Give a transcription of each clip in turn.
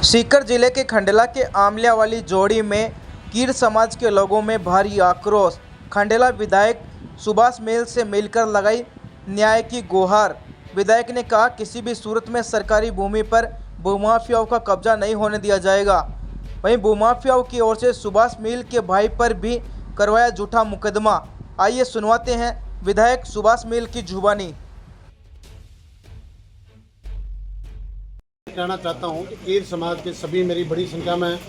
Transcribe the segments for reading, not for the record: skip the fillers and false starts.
सीकर जिले के खंडेला के आमलिया वाली जोड़ी में कीर समाज के लोगों में भारी आक्रोश। खंडेला विधायक सुभाष मेल से मिलकर लगाई न्याय की गुहार। विधायक ने कहा किसी भी सूरत में सरकारी भूमि पर भूमाफियाओं का कब्जा नहीं होने दिया जाएगा। वहीं भूमाफियाओं की ओर से सुभाष मेल के भाई पर भी करवाया झूठा मुकदमा। आइए सुनवाते हैं विधायक सुभाष मेल की जुबानी। कहना चाहता हूँ कि कीर समाज के सभी मेरी बड़ी संख्या में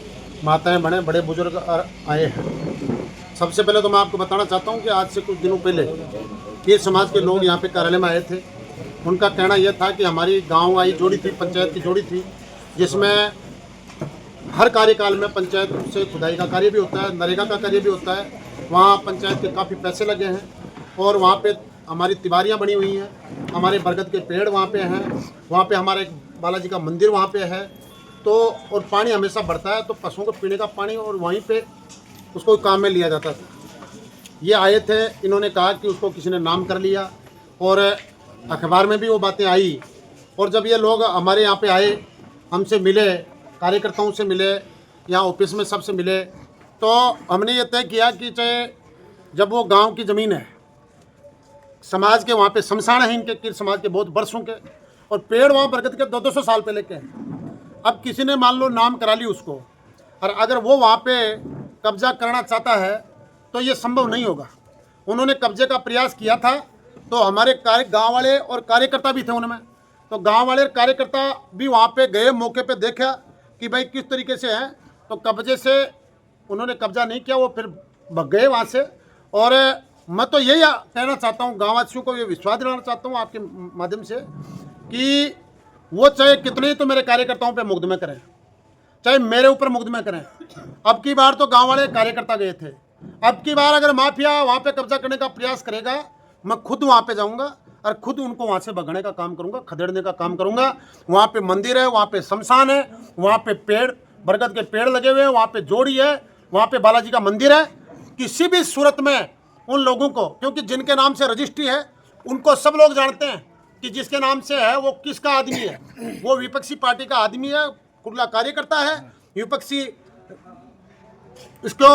माताएं बहनें बड़े बुजुर्ग आए हैं। सबसे पहले तो मैं आपको बताना चाहता हूँ कि आज से कुछ दिनों पहले कीर समाज के लोग यहाँ पे कार्यालय में आए थे। उनका कहना यह था कि हमारी गांव आई जोड़ी थी, पंचायत की जोड़ी थी, जिसमें हर कार्यकाल में पंचायत से खुदाई का कार्य भी होता है, नरेगा का कार्य भी होता है। वहाँ पंचायत के काफ़ी पैसे लगे हैं और वहाँ पे हमारी तिवारियाँ बनी हुई हैं, हमारे बरगद के पेड़ वहाँ पे हैं, वहाँ पे हमारा एक बालाजी का मंदिर वहाँ पे है। तो और पानी हमेशा बढ़ता है, तो पशुओं को पीने का पानी और वहीं पे उसको काम में लिया जाता था। ये आए थे, इन्होंने कहा कि उसको किसी ने नाम कर लिया और अखबार में भी वो बातें आई। और जब ये लोग हमारे यहाँ पे आए, हमसे मिले, कार्यकर्ताओं से मिले, यहाँ ऑफिस में सबसे मिले, तो हमने ये तय किया कि चाहे जब वो गांव की ज़मीन है, समाज के वहाँ पे शमशान है इनके कीर समाज के बहुत वर्षों के, और पेड़ वहाँ बरगद के 200 साल पहले के हैं। अब किसी ने मान लो नाम करा ली उसको, और अगर वो वहाँ पे कब्जा करना चाहता है तो ये संभव नहीं होगा। उन्होंने कब्जे का प्रयास किया था, तो हमारे गांव वाले और कार्यकर्ता भी थे उनमें, तो गांव वाले और कार्यकर्ता भी वहाँ पे गए, मौके पे देखा कि भाई किस तरीके से है। तो कब्जे से उन्होंने कब्जा नहीं किया, वो फिर भग गए वहाँ से। और मैं तो यही कहना चाहता हूँ, गाँववासियों को ये विश्वास दिलाना चाहता हूँ आपके माध्यम से कि वो चाहे कितने ही तो मेरे कार्यकर्ताओं पे मुकदमे करें, चाहे मेरे ऊपर मुकदमे करें। अब की बार तो गांव वाले कार्यकर्ता गए थे, अब की बार अगर माफिया वहाँ पे कब्जा करने का प्रयास करेगा, मैं खुद वहाँ पे जाऊँगा और खुद उनको वहाँ से भगाने का काम करूँगा, खदेड़ने का काम करूँगा। वहाँ पे मंदिर है, वहाँ पे शमशान है, वहाँ पे पेड़, बरगद के पेड़ लगे हुए हैं, वहाँ पे जोड़ी है, वहाँ पे बालाजी का मंदिर है। किसी भी सूरत में उन लोगों को, क्योंकि जिनके नाम से रजिस्ट्री है उनको सब लोग जानते हैं कि जिसके नाम से है वो किसका आदमी है। वो विपक्षी पार्टी का आदमी है, खुला कार्यकर्ता है, विपक्षी इसको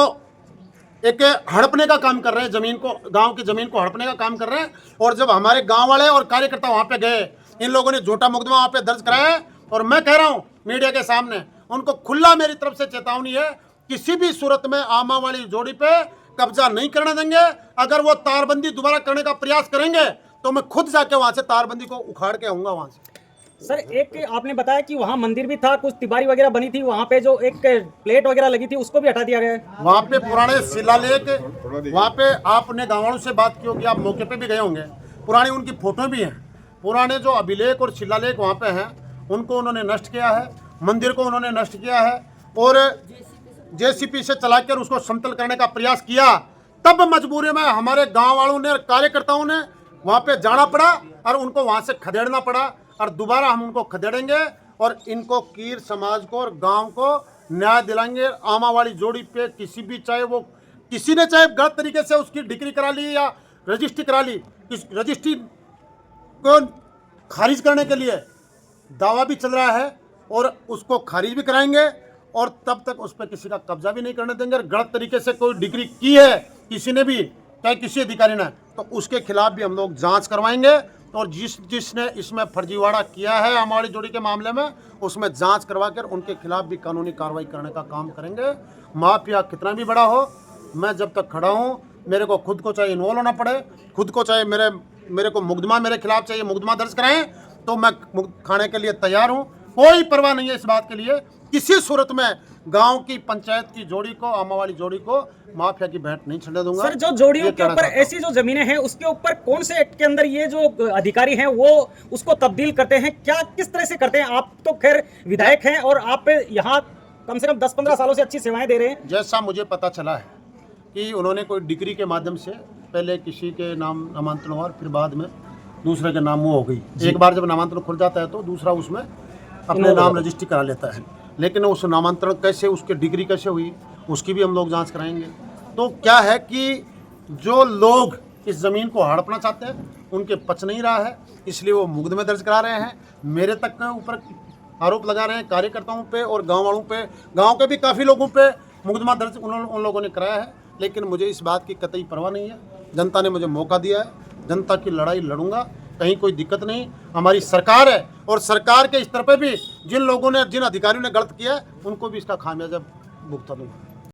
एक हड़पने का काम कर रहे हैं, जमीन को, गांव की जमीन को हड़पने का काम कर रहे हैं। और जब हमारे गांव वाले और कार्यकर्ता वहां पे गए, इन लोगों ने झूठा मुकदमा वहां पे दर्ज कराया है। और मैं कह रहा हूं मीडिया के सामने, उनको खुला मेरी तरफ से चेतावनी है, किसी भी सूरत में आमा वाली जोड़ी पे कब्जा नहीं करने देंगे। अगर वो तारबंदी दोबारा करने का प्रयास करेंगे तो मैं खुद जाके वहां से तारबंदी को उखाड़ के आऊंगा वहां से। सर, एक आपने बताया कि वहाँ मंदिर भी था, कुछ तिबारी वगैरह बनी थी, वहाँ पे जो एक प्लेट वगैरह लगी थी उसको भी हटा दिया गया है। वहाँ पे पुराने शिलालेख, वहाँ पे आपने गाँव वालों से बात की होगी, आप मौके पे भी गए होंगे, पुरानी उनकी फोटो भी हैं। पुराने जो अभिलेख और शिलालेख वहाँ पे हैं उनको उन्होंने नष्ट किया है, मंदिर को उन्होंने नष्ट किया है और जेसीपी से चलाकर उसको समतल करने का प्रयास किया। तब मजबूरी में हमारे गाँव वालों ने और कार्यकर्ताओं ने वहाँ पे जाना पड़ा और उनको वहाँ से खदेड़ना पड़ा। और दोबारा हम उनको खदेड़ेंगे और इनको कीर समाज को और गांव को न्याय दिलाएंगे। आमा वाली जोड़ी पे किसी भी, चाहे वो किसी ने चाहे गलत तरीके से उसकी डिग्री करा ली या रजिस्ट्री करा ली, इस रजिस्ट्री को खारिज करने के लिए दावा भी चल रहा है और उसको खारिज भी कराएंगे। और तब तक उस पर किसी का कब्जा भी नहीं करने देंगे। और गलत तरीके से कोई डिग्री की है किसी ने भी, चाहे किसी अधिकारी ने, तो उसके खिलाफ भी हम लोग जांच करवाएंगे। और जिसने इसमें फर्जीवाड़ा किया है हमारी जोड़ी के मामले में, उसमें जांच करवा कर उनके खिलाफ भी कानूनी कार्रवाई करने का काम करेंगे। माफिया कितना भी बड़ा हो, मैं जब तक खड़ा हूँ, मेरे को खुद को चाहे इन्वॉल्व होना पड़े, खुद को चाहे मेरे को मुकदमा, मेरे खिलाफ चाहिए मुकदमा दर्ज कराएं, तो मैं खाने के लिए तैयार हूँ। कोई परवाह नहीं है इस बात के लिए, किसी सूरत में गांव की पंचायत की जोड़ी को, आमा वाली जोड़ी को माफिया की भेंट नहीं चढ़ने दूंगा। सर, जो जोड़ियों के ऊपर ऐसी जो जमीनें हैं उसके ऊपर कौन से एक्ट के अंदर ये जो अधिकारी हैं वो उसको तब्दील करते हैं, क्या किस तरह से करते हैं? आप तो खैर विधायक हैं और आप यहाँ कम से कम 10-15 सालों से अच्छी सेवाएं दे रहे हैं। जैसा मुझे पता चला है कि उन्होंने कोई डिग्री के माध्यम से पहले किसी के नाम नामांतरण हुआ, फिर बाद में दूसरे के नाम वो हो गई। एक बार जब नामांतरण खुल जाता है तो दूसरा उसमें अपने नाम रजिस्ट्री करा लेता है, लेकिन उस नामांतरण कैसे, उसकी डिग्री कैसे हुई, उसकी भी हम लोग जांच कराएंगे। तो क्या है कि जो लोग इस ज़मीन को हड़पना चाहते हैं उनके पच नहीं रहा है, इसलिए वो मुकदमे दर्ज करा रहे हैं। मेरे तक के ऊपर आरोप लगा रहे हैं कार्यकर्ताओं पे और गांव वालों पे। गांव के भी काफ़ी लोगों पे मुकदमा दर्ज उन लोगों ने कराया है, लेकिन मुझे इस बात की कतई परवाह नहीं है। जनता ने मुझे मौका दिया है, जनता की लड़ाई लड़ूंगा, कहीं कोई दिक्कत नहीं। हमारी सरकार है और सरकार के स्तर पे भी जिन लोगों ने, जिन अधिकारियों ने गलत किया है, उनको भी इसका खामियाजा भुगता दूंगा।